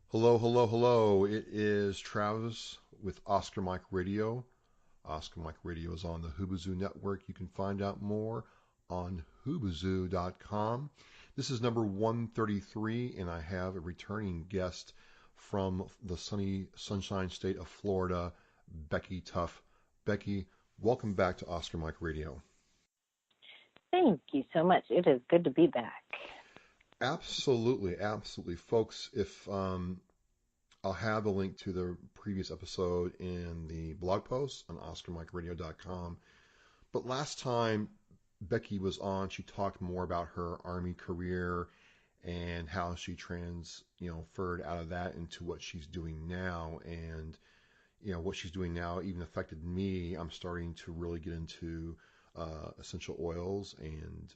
Hello, hello, hello. It is Travis with Oscar Mike Radio. Oscar Mike Radio is on the Hubazoo Network. You can find out more on hubazoo.com. This is number 133, and I have a returning guest from the sunny Sunshine State of Florida, Becky Tuff. Becky, welcome back to Oscar Mike Radio. Thank you so much. It is good to be back. Absolutely, absolutely. Folks, if I'll have a link to the previous episode in the blog post on OscarMikeRadio.com. But last time Becky was on, she talked more about her Army career and how she transferred out of that into what she's doing now. And, what she's doing now even affected me. I'm starting to really get into essential oils and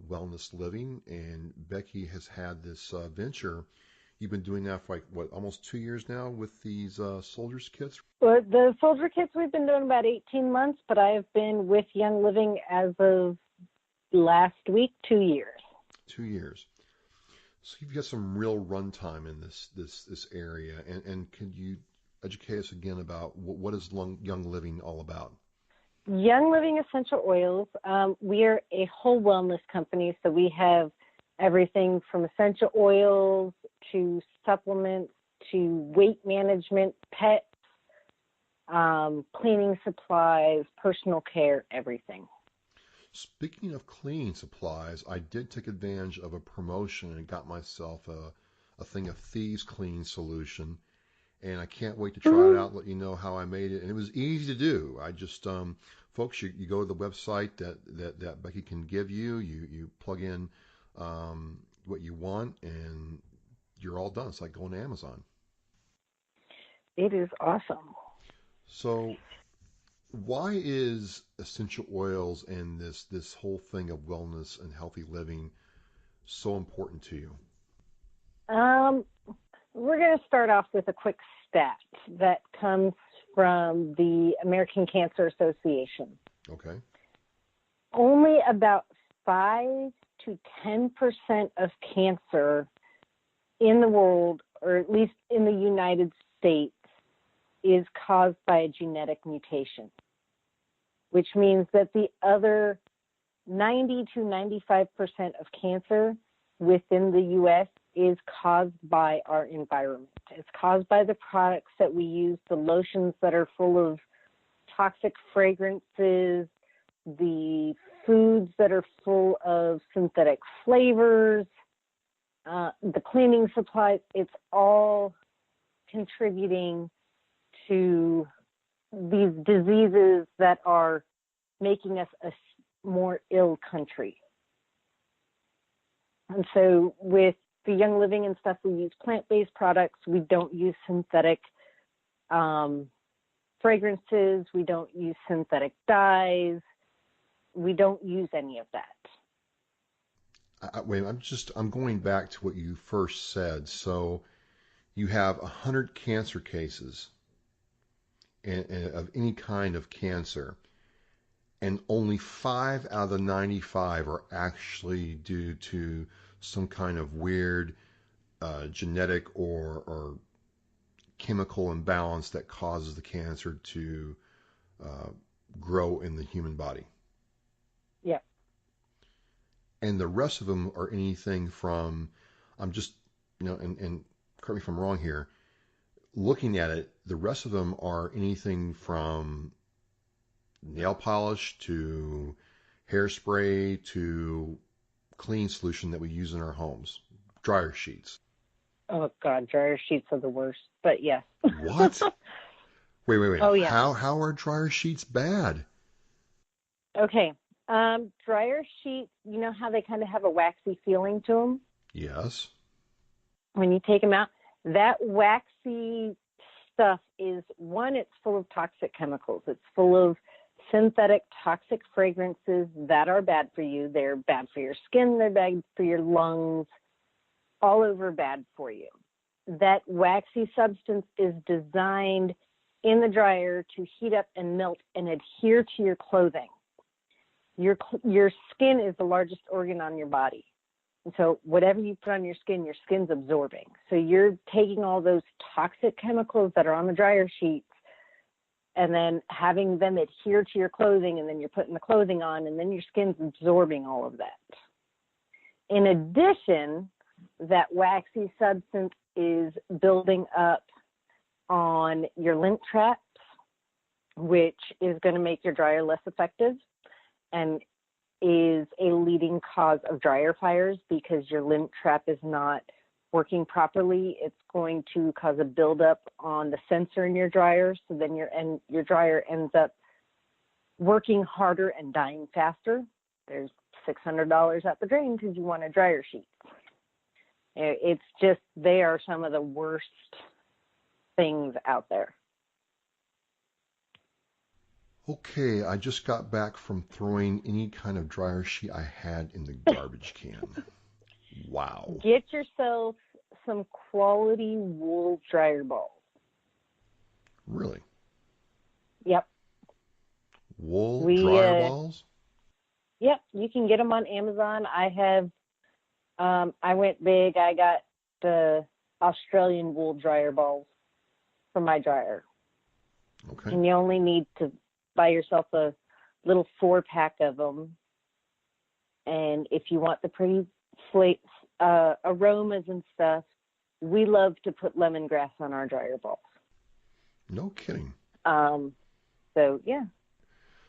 wellness living. And Becky has had this venture. You've been doing that for almost 2 years now with these soldiers kits? Well, the soldier kits we've been doing about 18 months, but I have been with Young Living as of last week, 2 years. 2 years. So you've got some real runtime in this area. And could you educate us again about what is Young Living all about? Young Living Essential Oils. We are a whole wellness company, so we have everything from essential oils to supplements to weight management, pets, cleaning supplies, personal care, everything. Speaking of cleaning supplies, I did take advantage of a promotion and got myself a thing of Thieves Clean solution. And I can't wait to try it out, let you know how I made it. And it was easy to do. I just, folks, you go to the website that Becky can give you. You plug in what you want, and you're all done. It's like going to Amazon. It is awesome. So why is essential oils and this whole thing of wellness and healthy living so important to you? We're going to start off with a quick stat that comes from the American Cancer Association. Okay. Only about 5 to 10% of cancer in the world, or at least in the United States, is caused by a genetic mutation, which means that the other 90 to 95% of cancer within the U.S. is caused by our environment. It's caused by the products that we use, the lotions that are full of toxic fragrances, the foods that are full of synthetic flavors, the cleaning supplies. It's all contributing to these diseases that are making us a more ill country. And so with the Young Living and stuff, we use plant-based products. We don't use synthetic fragrances. We don't use synthetic dyes. We don't use any of that. Wait, I'm going back to what you first said. So you have 100 cancer cases and of any kind of cancer, and only 5 out of the 95 are actually due to some kind of weird genetic or chemical imbalance that causes the cancer to grow in the human body. Yeah. And the rest of them are anything from, I'm just, and correct me if I'm wrong here, looking at it, the rest of them are anything from nail polish to hairspray to clean solution that we use in our homes, dryer sheets. Oh, God, dryer sheets are the worst, but yes. What? Wait. Oh, yeah. How are dryer sheets bad? Okay. Dryer sheets, you know how they kind of have a waxy feeling to them? Yes. When you take them out, that waxy stuff is, one, it's full of toxic chemicals. It's full of synthetic toxic fragrances that are bad for you. They're bad for your skin. They're bad for your lungs. All over bad for you. That waxy substance is designed in the dryer to heat up and melt and adhere to your clothing. Your skin is the largest organ on your body. So whatever you put on your skin's absorbing. So you're taking all those toxic chemicals that are on the dryer sheets and then having them adhere to your clothing, and then you're putting the clothing on, and then your skin's absorbing all of that. In addition, that waxy substance is building up on your lint traps, which is going to make your dryer less effective and is a leading cause of dryer fires because your lint trap is not working properly. It's going to cause a buildup on the sensor in your dryer, so then your dryer ends up working harder and dying faster. There's $600 out the drain because you want a dryer sheet. It's just, they are some of the worst things out there. Okay, I just got back from throwing any kind of dryer sheet I had in the garbage can. Wow. Get yourself some quality wool dryer balls. Really? Yep. Wool dryer balls? Yep, you can get them on Amazon. I went big. I got the Australian wool dryer balls for my dryer. Okay. And you only need to buy yourself a little 4-pack of them. And if you want the pretty aromas and stuff, we love to put lemongrass on our dryer balls. No kidding. So, yeah.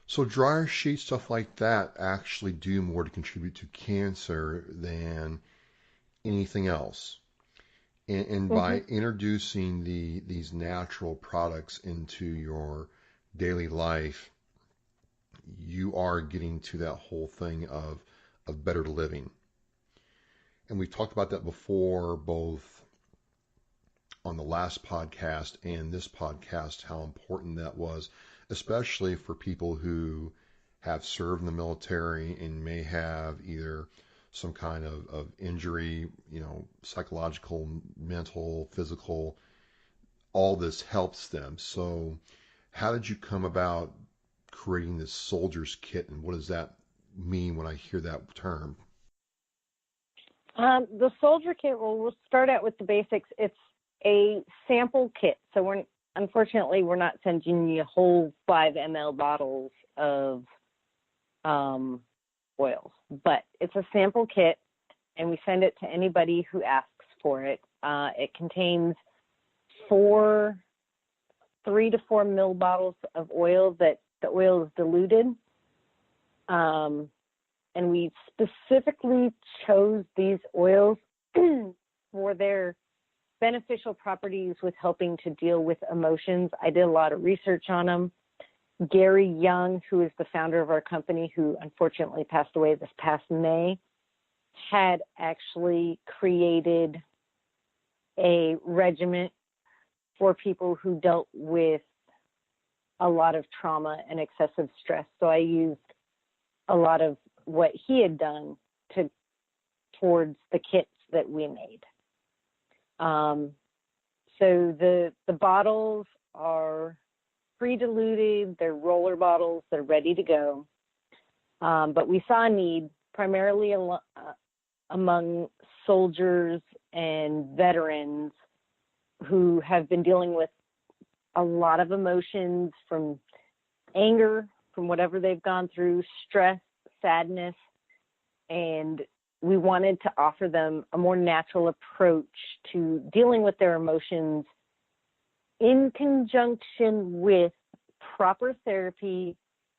So dryer sheets, stuff like that, actually do more to contribute to cancer than anything else. And by introducing these natural products into your daily life, you are getting to that whole thing of better living. And we've talked about that before, both on the last podcast and this podcast, how important that was, especially for people who have served in the military and may have either some kind of injury, psychological, mental, physical. All this helps them. So how did you come about creating this soldier's kit, and what does that mean when I hear that term? The soldier kit, well, we'll start out with the basics. It's a sample kit. So unfortunately, we're not sending you whole 5 ml bottles of oils, but it's a sample kit, and we send it to anybody who asks for it. It contains 3 to 4 ml bottles of oil that the oil is diluted. And we specifically chose these oils for their beneficial properties with helping to deal with emotions. I did a lot of research on them. Gary Young, who is the founder of our company, who unfortunately passed away this past May, had actually created a regimen for people who dealt with a lot of trauma and excessive stress. So I used a lot of what he had done towards the kits that we made. So the bottles are pre-diluted, they're roller bottles, they're ready to go. But we saw a need primarily among soldiers and veterans who have been dealing with a lot of emotions, from anger, from whatever they've gone through, stress, sadness, and we wanted to offer them a more natural approach to dealing with their emotions in conjunction with proper therapy,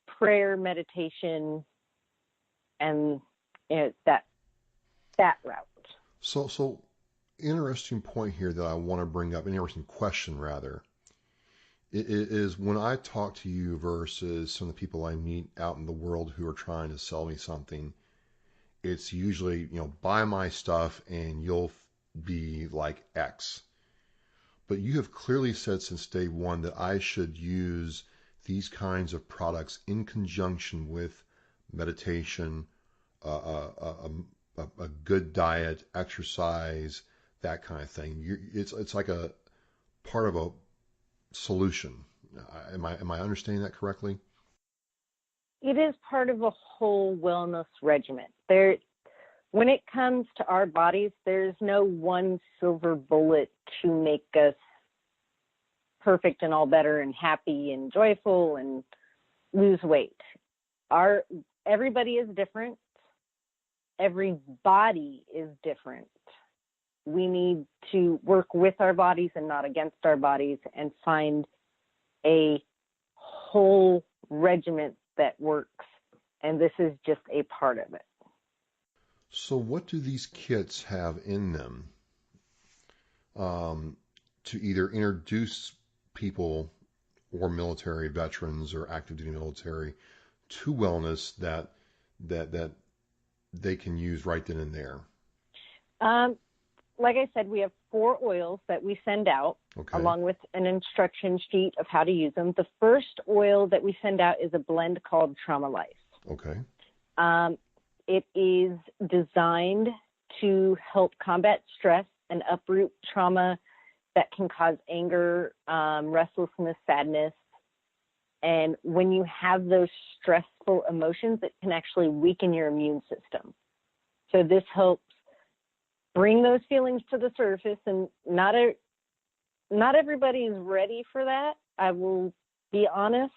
prayer, meditation, and that route. So interesting point here that I want to bring up, an interesting question rather, is when I talk to you versus some of the people I meet out in the world who are trying to sell me something, it's usually, buy my stuff and you'll be like X. But you have clearly said since day one that I should use these kinds of products in conjunction with meditation, a good diet, exercise, that kind of thing. It's like a part of a solution. Am I understanding that correctly? It is part of a whole wellness regimen. There, when it comes to our bodies, there's no one silver bullet to make us perfect and all better and happy and joyful and lose weight. Everybody is different. Every body is different. We need to work with our bodies and not against our bodies and find a whole regiment that works. And this is just a part of it. So what do these kits have in them to either introduce people or military veterans or active duty military to wellness that they can use right then and there? Like I said, we have 4 oils that we send out, Okay. along with an instruction sheet of how to use them. The first oil that we send out is a blend called Trauma Life. Okay. It is designed to help combat stress and uproot trauma that can cause anger, restlessness, sadness. And when you have those stressful emotions, it can actually weaken your immune system. So this helps bring those feelings to the surface, and not everybody is ready for that. I will be honest,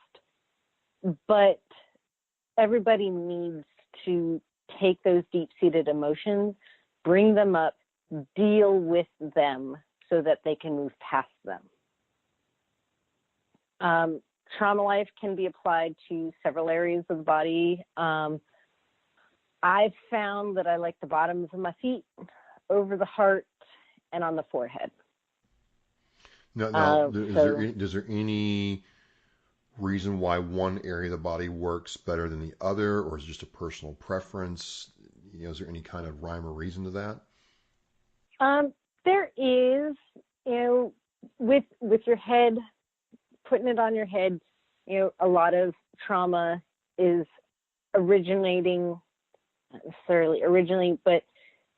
but everybody needs to take those deep-seated emotions, bring them up, deal with them so that they can move past them. Trauma Life can be applied to several areas of the body. I've found that I like the bottoms of my feet, over the heart, and on the forehead. Now is there any reason why one area of the body works better than the other, or is it just a personal preference? Is there any kind of rhyme or reason to that? There is, with your head, putting it on your head, a lot of trauma is originating, not necessarily originally, but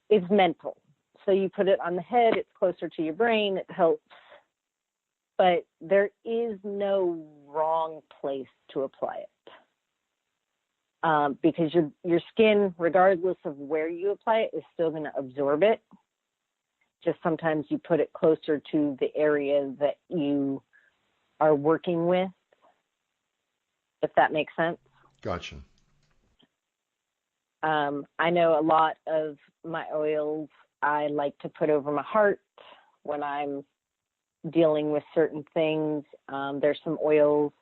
it's mental. So you put it on the head, it's closer to your brain, it helps. But there is no wrong place to apply it. Because your skin, regardless of where you apply it, is still going to absorb it. Just sometimes you put it closer to the area that you are working with, if that makes sense. Gotcha. I know a lot of my oils I like to put over my heart when I'm dealing with certain things. There's some oils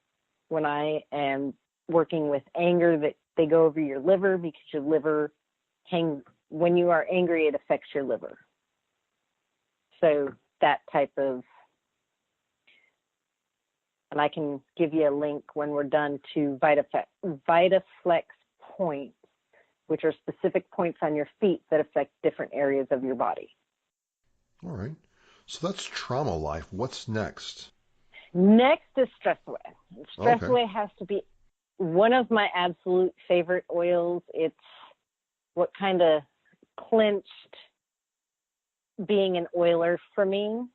when I am working with anger that they go over your liver, because your liver when you are angry, it affects your liver. So that type of, and I can give you a link when we're done to VitaFlex points, which are specific points on your feet that affect different areas of your body. All right. So that's Trauma Life. What's next? Next is Stress Away. Stress Okay. Away has to be one of my absolute favorite oils. It's what kind of clinched being an oiler for me.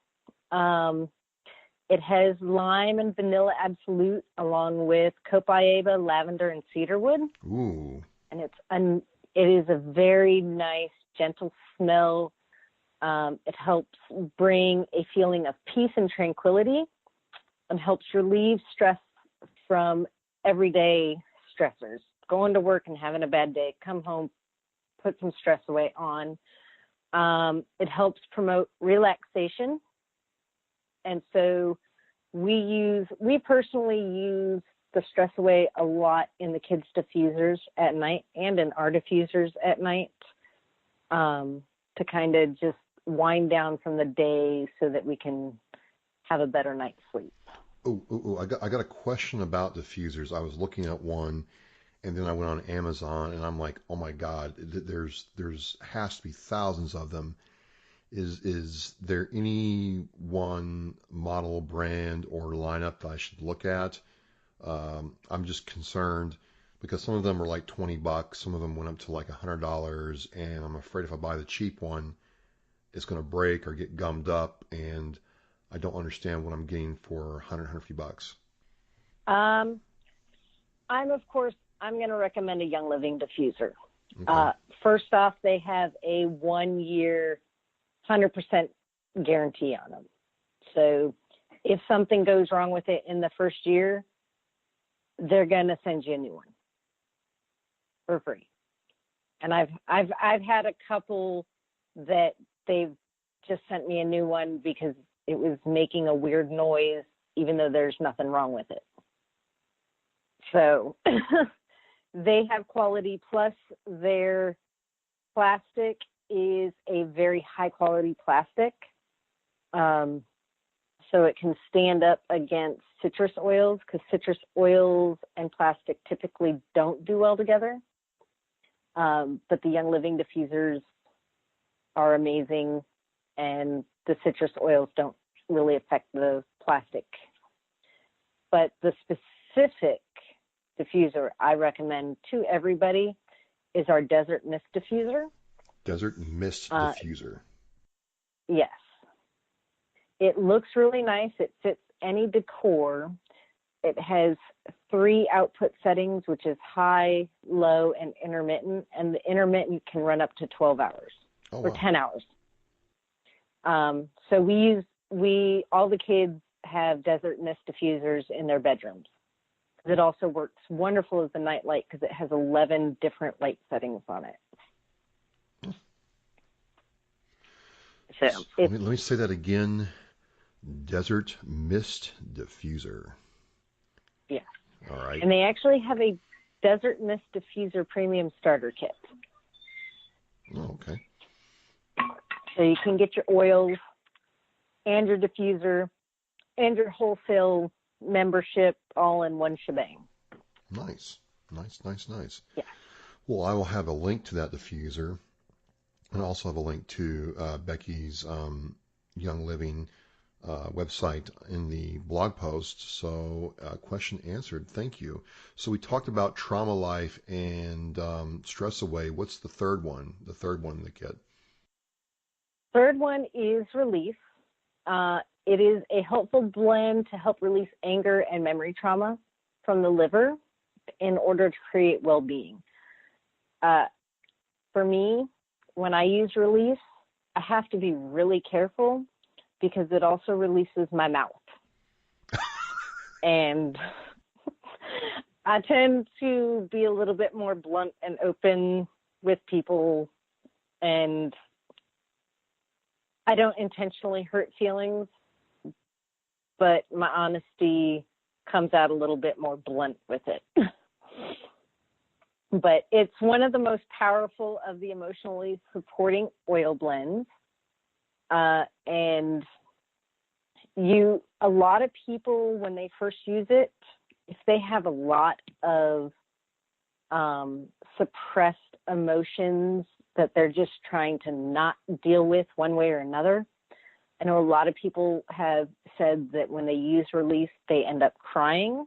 It has lime and vanilla absolute, along with copaiba, lavender, and cedarwood. Ooh. And it is a very nice, gentle smell. It helps bring a feeling of peace and tranquility, and helps relieve stress from everyday stressors. Going to work and having a bad day, come home, put some Stress Away on. It helps promote relaxation. And so we personally use the Stress Away a lot in the kids' diffusers at night and in our diffusers at night, to kind of just wind down from the day so that we can have a better night's sleep. I got a question about diffusers. I was looking at one, and then I went on Amazon, and I'm like, oh my God, there's has to be thousands of them. Is there any one model, brand, or lineup that I should look at? I'm just concerned because some of them are like $20, some of them went up to like $100, and I'm afraid if I buy the cheap one, it's going to break or get gummed up, and I don't understand what I'm getting for $150. I'm going to recommend a Young Living diffuser. Okay. First off, they have a 1 year, 100% guarantee on them. So if something goes wrong with it in the first year, they're going to send you a new one for free. And I've had a couple that they've just sent me a new one because it was making a weird noise, even though there's nothing wrong with it. So they have quality, plus their plastic is a very high quality plastic. So it can stand up against citrus oils, because citrus oils and plastic typically don't do well together. But the Young Living diffusers are amazing, and the citrus oils don't really affect the plastic. But the specific diffuser I recommend to everybody is our Desert Mist diffuser. Desert Mist diffuser. Yes. It looks really nice. It fits any decor. It has 3 output settings, which is high, low, and intermittent. And the intermittent can run up to 12 hours or 10 hours. So all the kids have Desert Mist diffusers in their bedrooms. It also works wonderful as a night light because it has 11 different light settings on it. So let me say that again. Desert Mist diffuser. Yeah. All right. And they actually have a Desert Mist diffuser premium starter kit. Oh, okay. So you can get your oils and your diffuser and your wholesale membership all in one shebang. Nice. Yeah. Well, I will have a link to that diffuser, and also have a link to Becky's Young Living website in the blog post. So question answered. Thank you. So we talked about Trauma Life and Stress Away. What's the third one? The third one in the kit? Third one is Release. It is a helpful blend to help release anger and memory trauma from the liver in order to create well-being. For me, when I use Release, I have to be really careful because it also releases my mouth. And I tend to be a little bit more blunt and open with people, and I don't intentionally hurt feelings, but my honesty comes out a little bit more blunt with it. But it's one of the most powerful of the emotionally supporting oil blends. And a lot of people, when they first use it, if they have a lot of suppressed emotions that they're just trying to not deal with one way or another, I know a lot of people have said that when they use Release, they end up crying.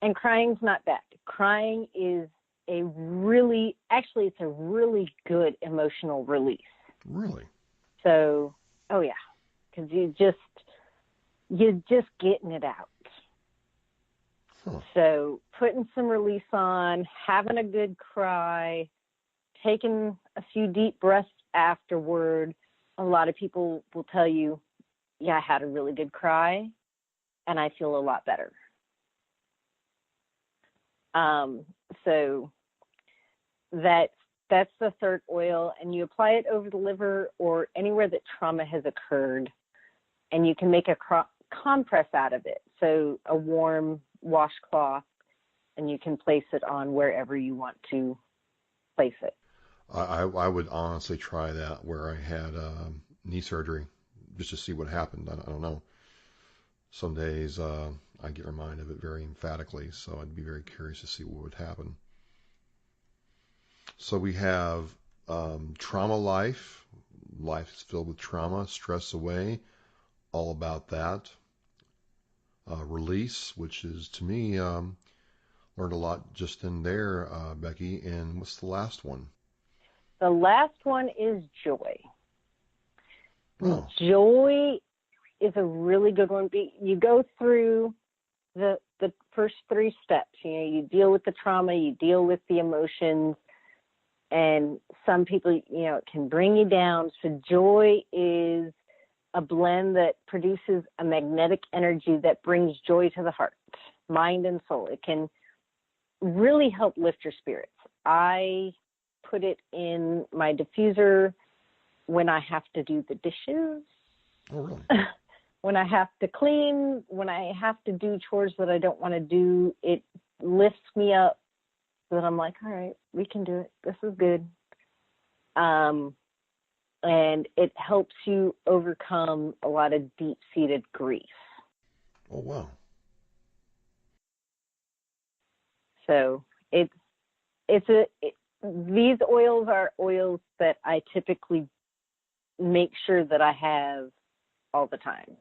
And crying's not bad. Crying is it's a really good emotional release. Really? So, oh yeah, because you're just getting it out. Huh. So putting some Release on, having a good cry, taking a few deep breaths afterward. A lot of people will tell you, yeah, I had a really good cry and I feel a lot better. So that's the third oil, and you apply it over the liver or anywhere that trauma has occurred, and you can make a compress out of it. So a warm washcloth, and you can place it on wherever you want to place it. I would honestly try that where I had knee surgery, just to see what happened. I don't know. Some days I get reminded of it very emphatically, so I'd be very curious to see what would happen. So we have Trauma Life. Life is filled with trauma, stress away, all about that. Release, which is, to me, learned a lot just in there, Becky. And what's the last one? The last one is Joy. Oh. Joy is a really good one. You go through the first 3 steps. You deal with the trauma, you deal with the emotions, And some people, it can bring you down. So joy is a blend that produces a magnetic energy that brings joy to the heart, mind, and soul. It can really help lift your spirits. I put it in my diffuser when I have to do the dishes. Oh, really? When I have to clean, when I have to do chores that I don't want to do, it lifts me up so that I'm like, all right, we can do it. This is good. And it helps you overcome a lot of deep-seated grief. Oh, wow. So these oils are oils that I typically make sure that I have all the time.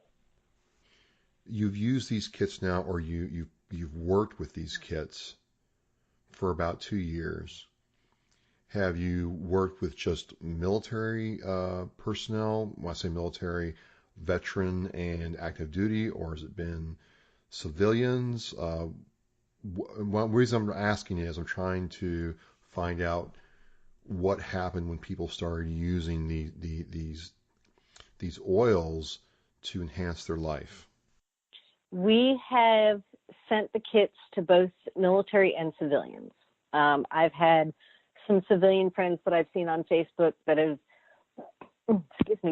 You've used these kits now, or you've worked with these kits for about 2 years. Have you worked with just military personnel? When I say military, veteran and active duty, or has it been civilians? One reason I'm asking is I'm trying to find out what happened when people started using these oils to enhance their life. We have sent the kits to both military and civilians. I've had some civilian friends that I've seen on Facebook that have,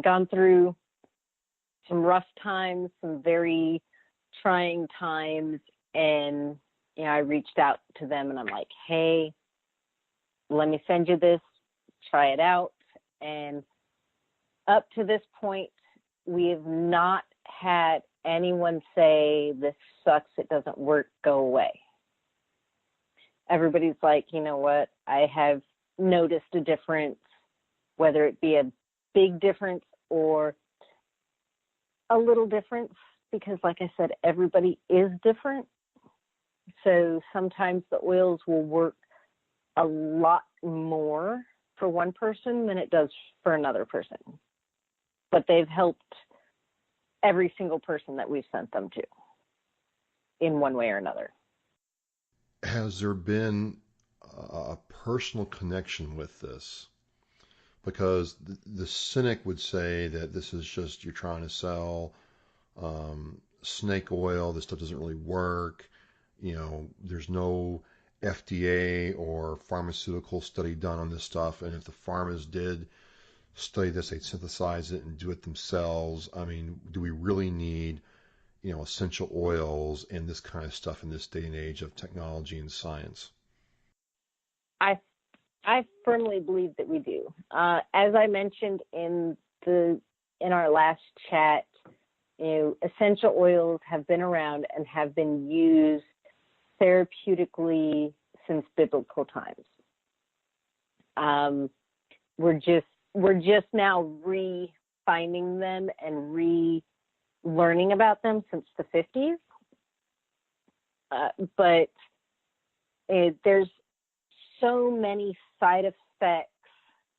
gone through some rough times, some very trying times, and I reached out to them and I'm like, hey, let me send you this, try it out. And up to this point, we have not had anyone say, this sucks, it doesn't work, go away. Everybody's like, you know what, I have noticed a difference, whether it be a big difference or a little difference, because like I said, everybody is different. So sometimes the oils will work a lot more for one person than it does for another person. But they've helped every single person that we've sent them to in one way or another. Has there been a personal connection with this? Because the cynic would say that this is just you're trying to sell snake oil. This stuff doesn't really work. There's no FDA or pharmaceutical study done on this stuff. And if the pharmas did study this, they'd synthesize it and do it themselves. I mean, do we really need essential oils and this kind of stuff in this day and age of technology and science? I firmly believe that we do. As I mentioned in our last chat, essential oils have been around and have been used therapeutically since biblical times. We're just now re-finding them and re-learning about them since the 50s. But there's so many side effects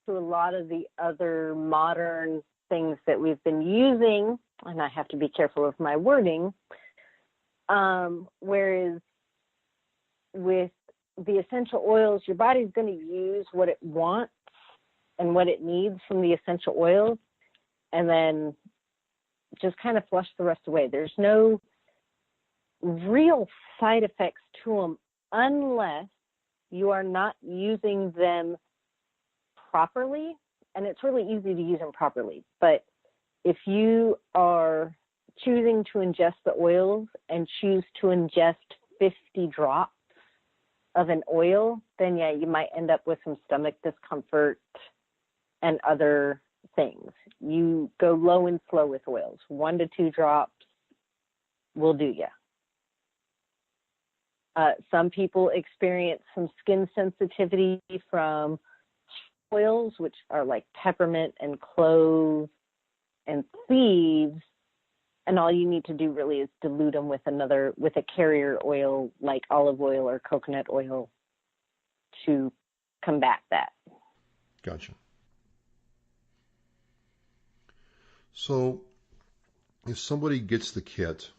to a lot of the other modern things that we've been using, and I have to be careful of my wording, whereas with the essential oils, your body's going to use what it wants and what it needs from the essential oils, and then just kind of flush the rest away. There's no real side effects to them unless you are not using them properly, and it's really easy to use them properly. But if you are choosing to ingest the oils and choose to ingest 50 drops of an oil, then yeah, you might end up with some stomach discomfort and other things. You go low and slow with oils. 1 to 2 drops will do you. Some people experience some skin sensitivity from oils, which are like peppermint and clove and thieves, and all you need to do really is dilute them with a carrier oil like olive oil or coconut oil to combat that. Gotcha. So if somebody gets the kit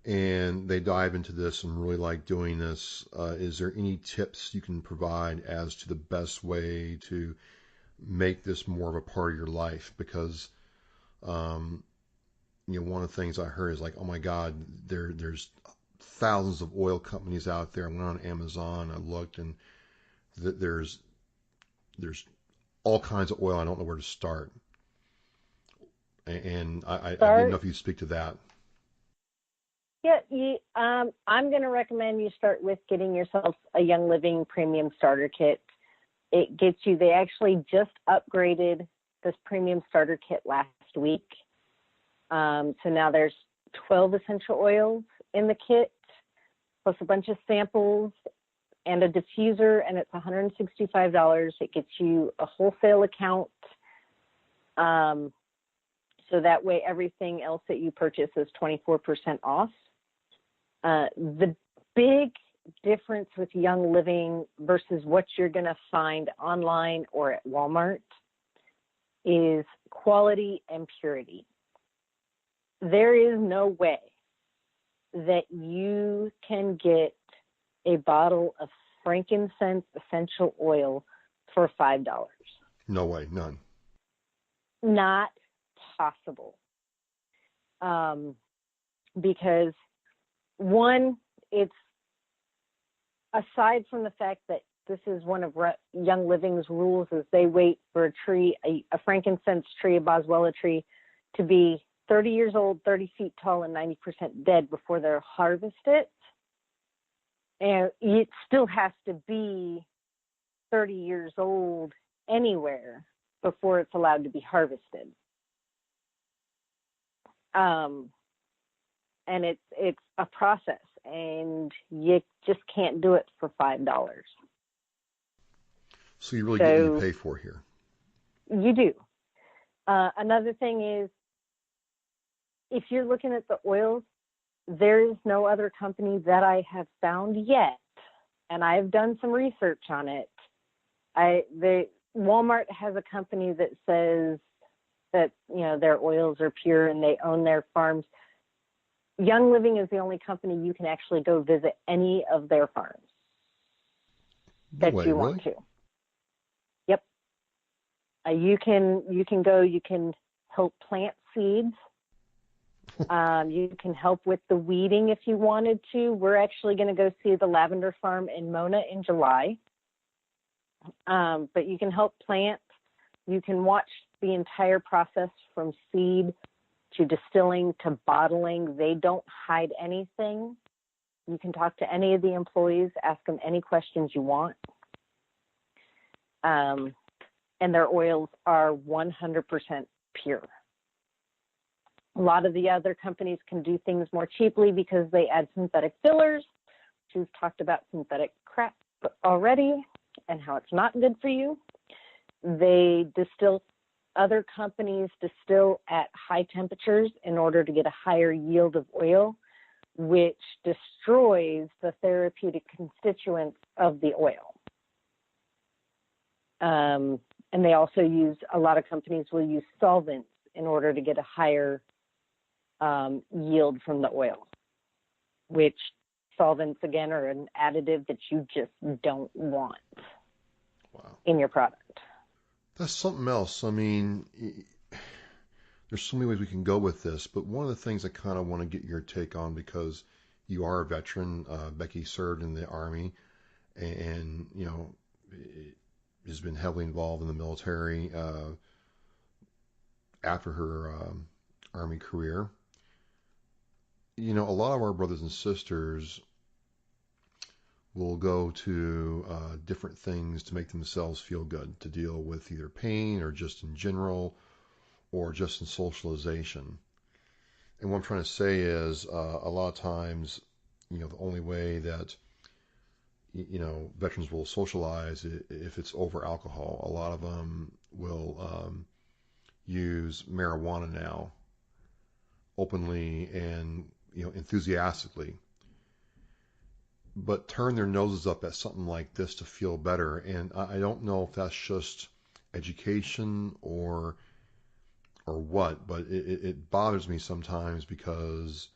and they dive into this and really like doing this. Is there any tips you can provide as to the best way to make this more of a part of your life? Because um, one of the things I heard is like, oh my God, there's thousands of oil companies out there. I went on Amazon, I looked, and there's all kinds of oil. I don't know where to start, and I didn't know Start, if you speak to that. yeah, I'm going to recommend you start with getting yourself a Young Living Premium Starter Kit. It gets you, they actually just upgraded this Premium Starter Kit last week. So now there's 12 essential oils in the kit, plus a bunch of samples and a diffuser, and it's $165. It gets you a wholesale account. So that way everything else that you purchase is 24% off. The big difference with Young Living versus what you're going to find online or at Walmart is quality and purity. There is no way that you can get a bottle of frankincense essential oil for $5. No way, none. Not possible. Because one, it's aside from the fact that this is one of Young Living's rules is they wait for a tree, a frankincense tree, a boswellia tree, to be 30 years old, 30 feet tall, and 90% dead before they'll harvest it. And it still has to be 30 years old anywhere before it's allowed to be harvested. And it's a process, and you just can't do it for $5. So you really get what you pay for here. You do. Another thing is, if you're looking at the oils, there is no other company that I have found yet, and I've done some research on it. Walmart has a company that says that their oils are pure and they own their farms. Young Living is the only company you can actually go visit any of their farms that you want to. Yep. You can go. You can help plant seeds. You can help with the weeding if you wanted to. We're actually going to go see the lavender farm in Mona in July. But you can help plant. You can watch the entire process from seed to distilling to bottling. They don't hide anything. You can talk to any of the employees, ask them any questions you want. And their oils are 100% pure. A lot of the other companies can do things more cheaply because they add synthetic fillers, which we've talked about synthetic crap already and how it's not good for you. Other companies distill at high temperatures in order to get a higher yield of oil, which destroys the therapeutic constituents of the oil. And they also a lot of companies will use solvents in order to get a higher yield from the oil, which solvents, again, are an additive that you just don't want in your product. That's something else. I mean, there's so many ways we can go with this, but one of the things I kind of want to get your take on, because you are a veteran, Becky served in the Army, and has been heavily involved in the military after her Army career. A lot of our brothers and sisters will go to different things to make themselves feel good, to deal with either pain or just in general, or just in socialization. And what I'm trying to say is a lot of times, the only way that, veterans will socialize if it's over alcohol. A lot of them will use marijuana now openly and, enthusiastically, but turn their noses up at something like this to feel better. And I don't know if that's just education or what, but it bothers me sometimes because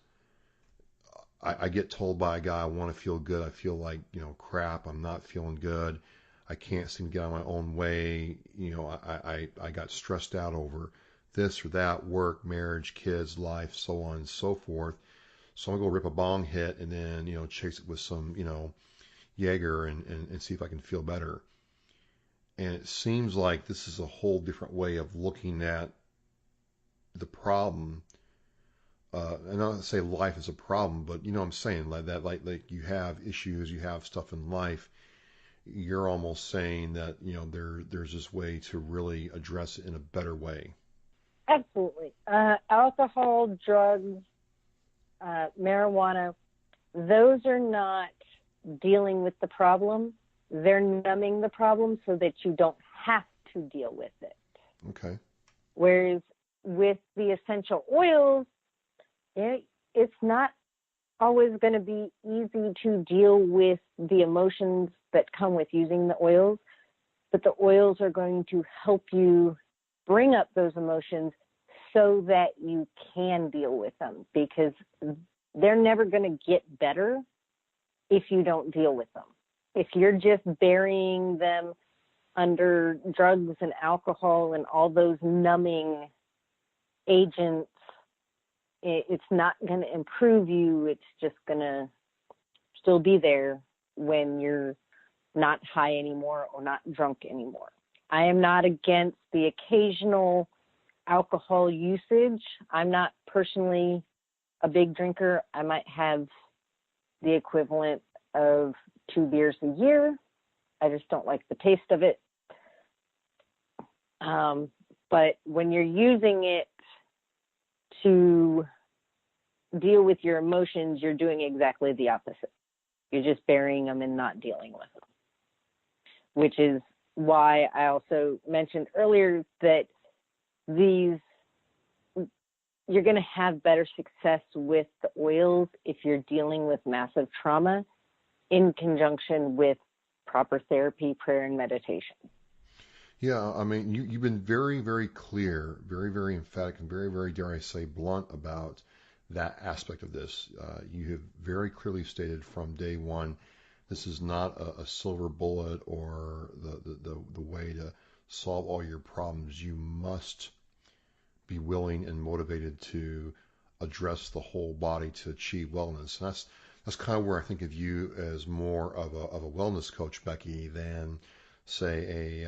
I get told by a guy, I want to feel good. I feel like, crap. I'm not feeling good. I can't seem to get out of my own way. I got stressed out over this or that, work, marriage, kids, life, so on and so forth. So I'm going to go rip a bong hit and then, chase it with some, Jaeger and see if I can feel better. And it seems like this is a whole different way of looking at the problem. And I don't say life is a problem, but you know what I'm saying, like you have issues, you have stuff in life. You're almost saying that there's this way to really address it in a better way. Absolutely. Alcohol, drugs, marijuana, those are not dealing with the problem. They're numbing the problem so that you don't have to deal with it. Okay. Whereas with the essential oils, it's not always going to be easy to deal with the emotions that come with using the oils, but the oils are going to help you bring up those emotions so that you can deal with them, because they're never going to get better if you don't deal with them. If you're just burying them under drugs and alcohol and all those numbing agents, it's not going to improve you. It's just going to still be there when you're not high anymore or not drunk anymore. I am not against the occasional alcohol usage. I'm not personally a big drinker. I might have the equivalent of 2 beers a year. I just don't like the taste of it. But when you're using it to deal with your emotions, you're doing exactly the opposite. You're just burying them and not dealing with them, which is why I also mentioned earlier that you're going to have better success with the oils if you're dealing with massive trauma in conjunction with proper therapy, prayer, and meditation. Yeah, I mean, you've been very, very clear, very, very emphatic, and very, very, dare I say, blunt about that aspect of this. You have very clearly stated from day one, this is not a silver bullet or the way to solve all your problems. You must be willing and motivated to address the whole body to achieve wellness. And that's kind of where I think of you as more of a wellness coach, Becky, than say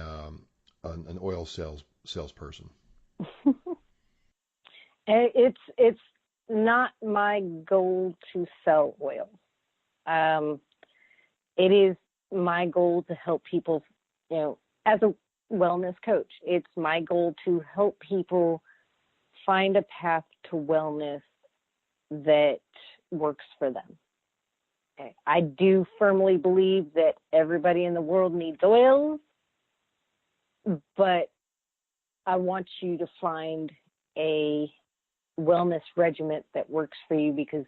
an oil salesperson. It's not my goal to sell oil. It is my goal to help people, as a wellness coach, it's my goal to help people find a path to wellness that works for them. Okay. I do firmly believe that everybody in the world needs oils, but I want you to find a wellness regimen that works for you, because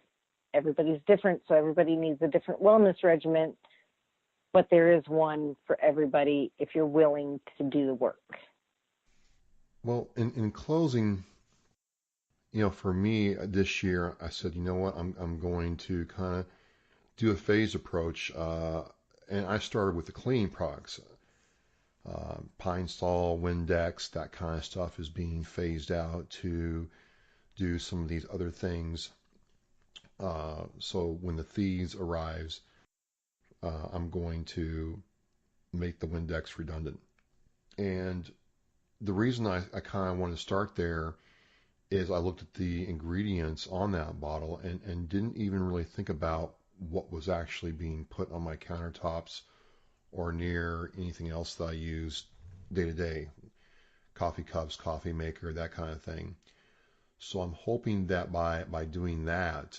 everybody's different, so everybody needs a different wellness regimen, but there is one for everybody if you're willing to do the work. Well, in closing, for me this year, I said, you know what, I'm going to kind of do a phased approach, and I started with the cleaning products. Pine Sol, Windex, that kind of stuff is being phased out to do some of these other things. So when the thieves arrives, I'm going to make the Windex redundant. And the reason I kind of wanted to start there is I looked at the ingredients on that bottle and didn't even really think about what was actually being put on my countertops or near anything else that I use day to day. Coffee cups, coffee maker, that kind of thing. So I'm hoping that by doing that,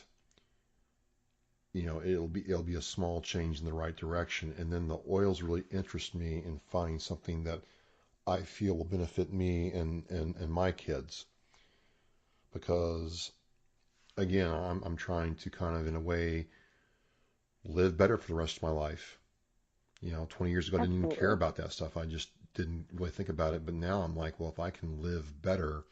it'll be a small change in the right direction. And then the oils really interest me in finding something that I feel will benefit me and my kids. Because again, I'm trying to kind of in a way live better for the rest of my life. 20 years ago I didn't even care about that stuff. I just didn't really think about it. But now I'm like, well, if I can live better,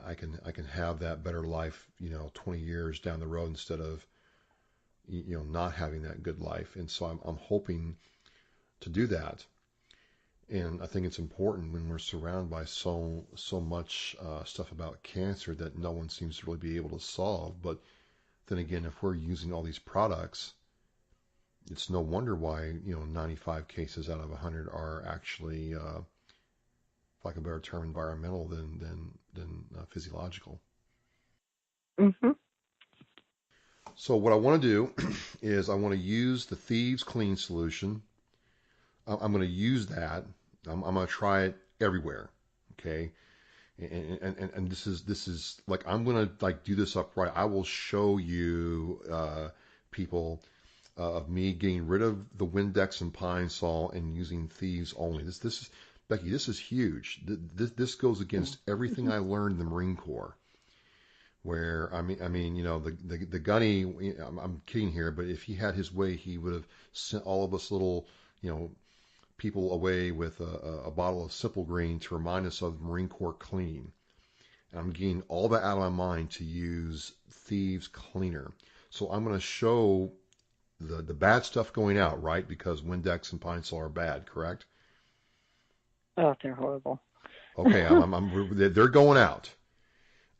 I can have that better life, 20 years down the road instead of not having that good life. And so I'm hoping to do that. And I think it's important when we're surrounded by so much stuff about cancer that no one seems to really be able to solve. But then again, if we're using all these products, it's no wonder why 95 cases out of 100 are actually, for lack of a better term, environmental than physiological. Mm-hmm. So what I want to do is I want to use the Thieves Clean solution. I'm going to use that. I'm going to try it everywhere. Okay. And this is like, I'm going to like do this upright. I will show you, people, of me getting rid of the Windex and Pine Sol and using Thieves only. This is, Becky, this is huge. This goes against everything I learned in the Marine Corps. Where the gunny. I'm kidding here, but if he had his way, he would have sent all of us little, people away with a bottle of Simple Green to remind us of Marine Corps Clean. And I'm getting all that out of my mind to use Thieves Cleaner. So I'm going to show the bad stuff going out, right? Because Windex and Pine Sol are bad, correct? Oh, they're horrible. Okay, they're going out.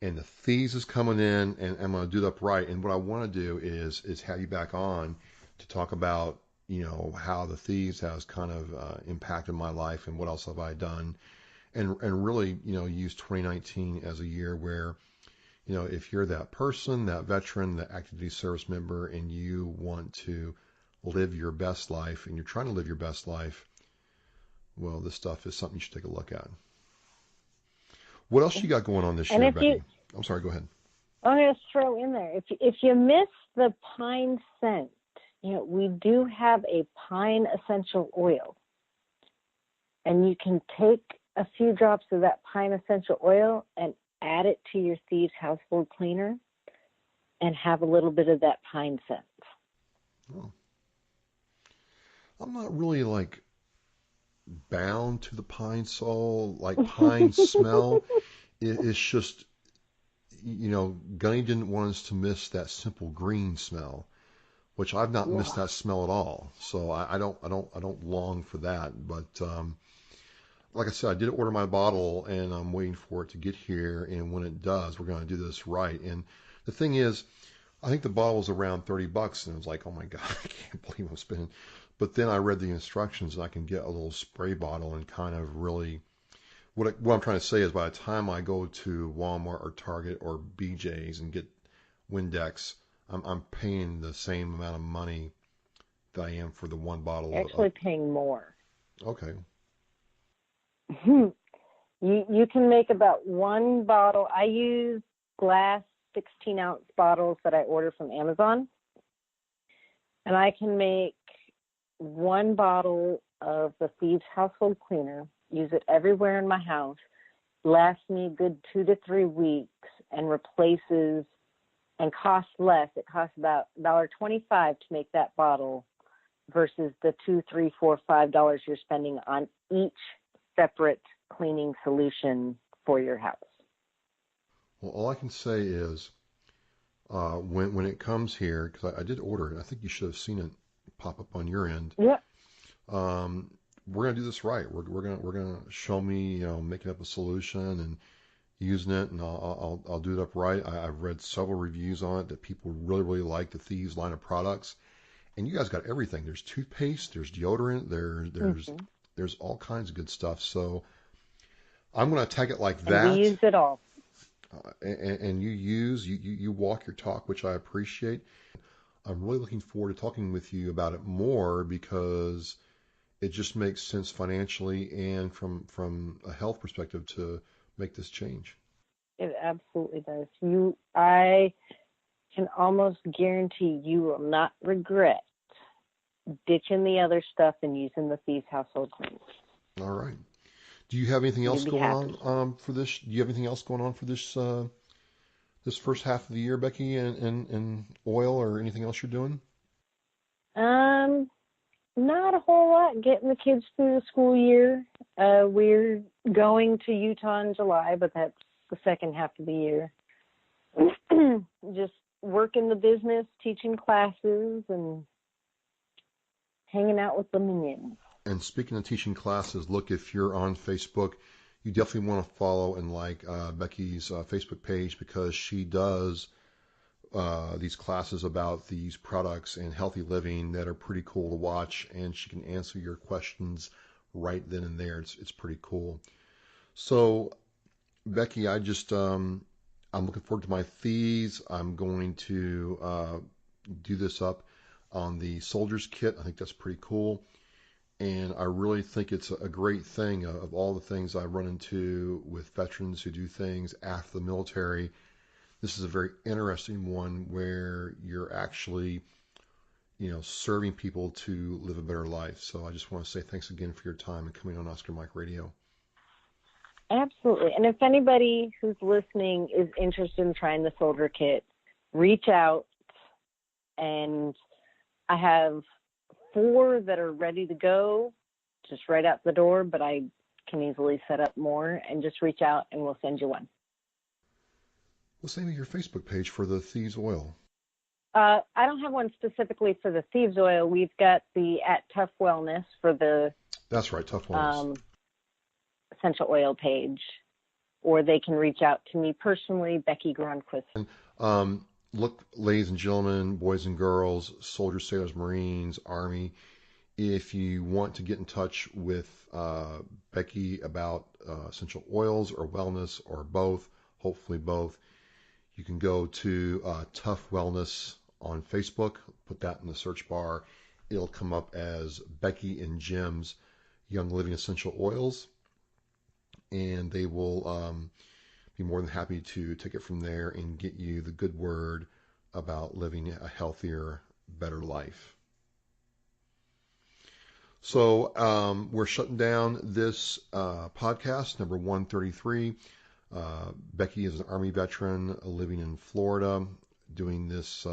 And the Thieves is coming in, and I'm going to do it upright. And what I want to do is have you back on to talk about, how the Thieves has kind of impacted my life and what else have I done. And really, use 2019 as a year where, if you're that person, that veteran, that active duty service member, and you want to live your best life and you're trying to live your best life, well, this stuff is something you should take a look at. What else you got going on this year, Becky? I'm sorry, go ahead. I'm going to throw in there, if you miss the pine scent, we do have a pine essential oil. And you can take a few drops of that pine essential oil and add it to your Thieves household cleaner and have a little bit of that pine scent. Oh. I'm not really like bound to the Pine Sol, like pine smell. It's just, Gunny didn't want us to miss that Simple Green smell, which I've not missed that smell at all. So I don't long for that. But like I said, I did order my bottle, and I'm waiting for it to get here. And when it does, we're going to do this right. And the thing is, I think the bottle was around $30, and I was like, oh my God, I can't believe I'm spending. But then I read the instructions, and I can get a little spray bottle and kind of really. What I'm trying to say is, by the time I go to Walmart or Target or BJ's and get Windex, I'm paying the same amount of money that I am for the one bottle. You're actually paying more. Okay. You can make about one bottle. I use glass 16-ounce bottles that I order from Amazon, and I can make one bottle of the Thieves household cleaner, use it everywhere in my house, lasts me a good 2 to 3 weeks, and replaces and costs less. It costs about $1.25 to make that bottle versus the $2, $3, $4, $5 you're spending on each separate cleaning solution for your house. Well, all I can say is when it comes here, because I did order it, I think you should have seen it pop up on your end. Yeah. We're gonna do this right. We're gonna show me, making up a solution and using it, and I'll do it up right. I've read several reviews on it that people really like the Thieves line of products, and you guys got everything. There's toothpaste, there's deodorant, there's all kinds of good stuff. So I'm gonna attack it like that. And we use it all. And you walk your talk, which I appreciate. I'm really looking forward to talking with you about it more because it just makes sense financially and from a health perspective to make this change. It absolutely does. I can almost guarantee you will not regret ditching the other stuff and using the Thieves household cleaners. All right. Do you have anything else going on for this? Do you have anything else going on for this this first half of the year, Becky, and oil or anything else you're doing? Not a whole lot. Getting the kids through the school year. We're going to Utah in July, but that's the second half of the year. Just work in the business, teaching classes and hanging out with the minions. And speaking of teaching classes, look, if you're on Facebook, you definitely want to follow and like Becky's Facebook page, because she does these classes about these products and healthy living that are pretty cool to watch, and she can answer your questions right then and there. It's pretty cool. So, Becky, I'm looking forward to my thieves. I'm going to do this up on the soldier's kit. I think that's pretty cool. And I really think it's a great thing. Of all the things I run into with veterans who do things after the military, this is a very interesting one where you're actually, serving people to live a better life. So I just want to say thanks again for your time and coming on Oscar Mike Radio. Absolutely. And if anybody who's listening is interested in trying the soldier kit, reach out. And I have 4 that are ready to go, just right out the door, but I can easily set up more, and just reach out and we'll send you one. What's the name of your Facebook page for the Thieves Oil? I don't have one specifically for the Thieves Oil. We've got the @Tough Wellness for the That's right, Tough Wellness. essential oil page, or they can reach out to me personally, Becky Gronquist. Look, ladies and gentlemen, boys and girls, soldiers, sailors, Marines, Army, if you want to get in touch with Becky about essential oils or wellness or both, hopefully both, you can go to Tough Wellness on Facebook, put that in the search bar. It'll come up as Becky and Jim's Young Living Essential Oils, and they will be more than happy to take it from there and get you the good word about living a healthier, better life. So we're shutting down this podcast, number 133. Becky is an Army veteran living in Florida, doing this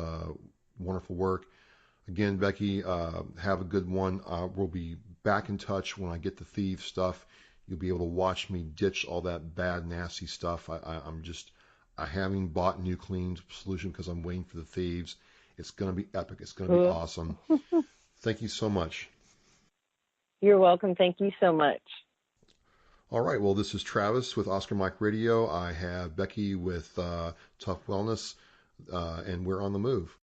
wonderful work. Again, Becky, have a good one. We'll be back in touch when I get the thief stuff. You'll be able to watch me ditch all that bad, nasty stuff. I haven't bought new clean solution because I'm waiting for the thieves. It's going to be epic. It's going to be awesome. Thank you so much. You're welcome. Thank you so much. All right. Well, this is Travis with Oscar Mike Radio. I have Becky with Tough Wellness, and we're on the move.